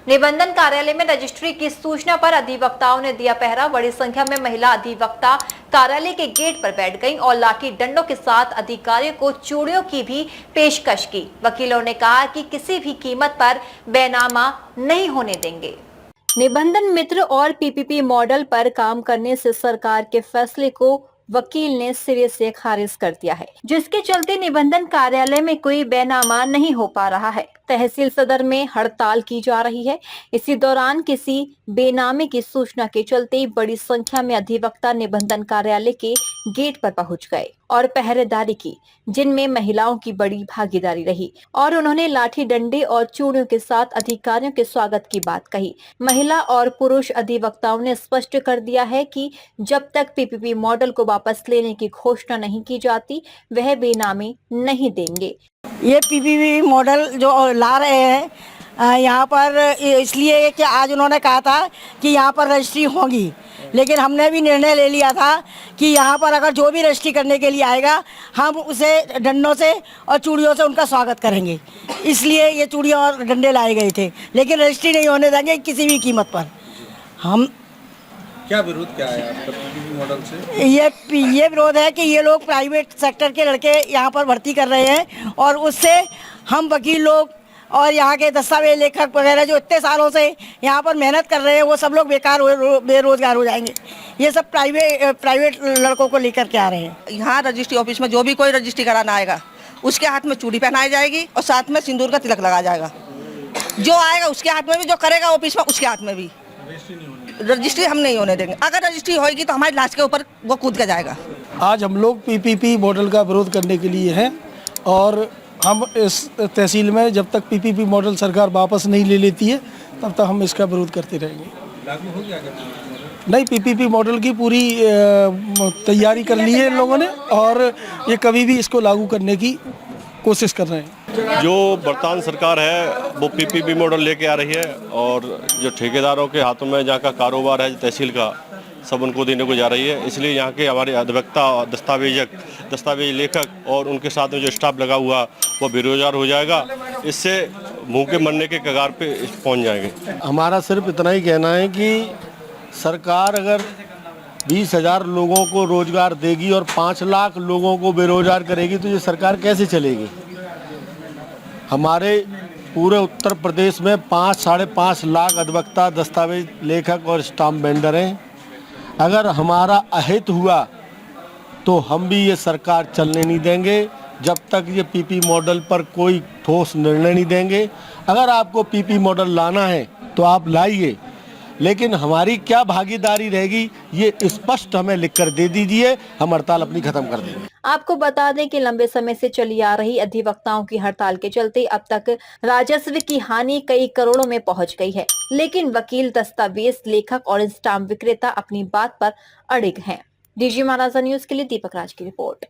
निबंधन कार्यालय में रजिस्ट्री की सूचना पर अधिवक्ताओं ने दिया पहरा। बड़ी संख्या में महिला अधिवक्ता कार्यालय के गेट पर बैठ गईं और लाठी डंडों के साथ अधिकारियों को चूड़ियों की भी पेशकश की। वकीलों ने कहा कि किसी भी कीमत पर बैनामा नहीं होने देंगे। निबंधन मित्र और पीपीपी मॉडल पर काम करने से सरकार के फैसले को वकील ने सिरे से खारिज कर दिया है, जिसके चलते निबंधन कार्यालय में कोई बैनामा नहीं हो पा रहा है। तहसील सदर में हड़ताल की जा रही है। इसी दौरान किसी बेनामे की सूचना के चलते बड़ी संख्या में अधिवक्ता निबंधन कार्यालय के गेट पर पहुंच गए और पहरेदारी की, जिनमें महिलाओं की बड़ी भागीदारी रही और उन्होंने लाठी डंडे और चूड़ियों के साथ अधिकारियों के स्वागत की बात कही। महिला और पुरुष अधिवक्ताओं ने स्पष्ट कर दिया है कि जब तक पीपीपी मॉडल को वापस लेने की घोषणा नहीं की जाती, वह बेनामी नहीं देंगे। ये पीपीपी मॉडल जो ला रहे हैं यहाँ पर इसलिए कि आज उन्होंने कहा था कि यहाँ पर रजिस्ट्री होगी, लेकिन हमने भी निर्णय ले लिया था कि यहाँ पर अगर जो भी रजिस्ट्री करने के लिए आएगा, हम उसे डंडों से और चूड़ियों से उनका स्वागत करेंगे। इसलिए ये चूड़ियाँ और डंडे लाए गए थे, लेकिन रजिस्ट्री नहीं होने देंगे किसी भी कीमत पर। हम क्या विरोध क्या है आपका पीपीपी मॉडल से? ये विरोध है कि ये लोग प्राइवेट सेक्टर के लड़के यहाँ पर भर्ती कर रहे हैं और उससे हम वकील लोग और यहाँ के दस्तावेज लेखक वगैरह जो इतने सालों से यहाँ पर मेहनत कर रहे हैं, वो सब लोग बेरोजगार हो जाएंगे। ये सब प्राइवेट लड़कों को लेकर के आ रहे हैं। यहाँ रजिस्ट्री ऑफिस में जो भी कोई रजिस्ट्री कराना आएगा, उसके हाथ में चूड़ी पहनाई जाएगी और साथ में सिंदूर का तिलक लगाया जाएगा। जो आएगा उसके हाथ में भी, जो करेगा ऑफिस में उसके हाथ में भी। रजिस्ट्री हम नहीं होने देंगे। अगर रजिस्ट्री होगी तो हमारी लाश के ऊपर वो कूद के जाएगा। आज हम लोग पीपीपी मॉडल का विरोध करने के लिए हैं और हम इस तहसील में जब तक पीपीपी मॉडल सरकार वापस नहीं ले लेती है, तब तक हम इसका विरोध करते रहेंगे। लागू हो गया? नहीं, पीपीपी मॉडल की पूरी तैयारी कर ली है इन लोगों ने और ये कभी भी इसको लागू करने की कोशिश कर रहे हैं। जो वर्तमान सरकार है वो पीपीपी मॉडल लेके आ रही है और जो ठेकेदारों के हाथों में जहाँ का कारोबार है तहसील का, सब उनको देने को जा रही है। इसलिए यहाँ के हमारे अधिवक्ता, दस्तावेज लेखक और उनके साथ में जो स्टाफ लगा हुआ वो बेरोजगार हो जाएगा। इससे भूखे मरने के कगार पे पहुँच जाएंगे। हमारा सिर्फ इतना ही कहना है कि सरकार अगर 20,000 लोगों को रोजगार देगी और 5 लाख लोगों को बेरोजगार करेगी तो ये सरकार कैसे चलेगी? हमारे पूरे उत्तर प्रदेश में 5-5.5 लाख अधिवक्ता, दस्तावेज लेखक और स्टाम्प वेंडर हैं। अगर हमारा अहित हुआ तो हम भी ये सरकार चलने नहीं देंगे जब तक ये पीपी मॉडल पर कोई ठोस निर्णय नहीं देंगे। अगर आपको पीपी मॉडल लाना है तो आप लाइए, लेकिन हमारी क्या भागीदारी रहेगी ये स्पष्ट हमें लिखकर दे दीजिए, हम हड़ताल अपनी खत्म कर देंगे। आपको बता दें कि लंबे समय से चली आ रही अधिवक्ताओं की हड़ताल के चलते अब तक राजस्व की हानि कई करोड़ों में पहुंच गई है, लेकिन वकील, दस्तावेज लेखक और स्टाम्प विक्रेता अपनी बात पर अड़िग हैं। डीजी महाराजा न्यूज के लिए दीपक राज की रिपोर्ट।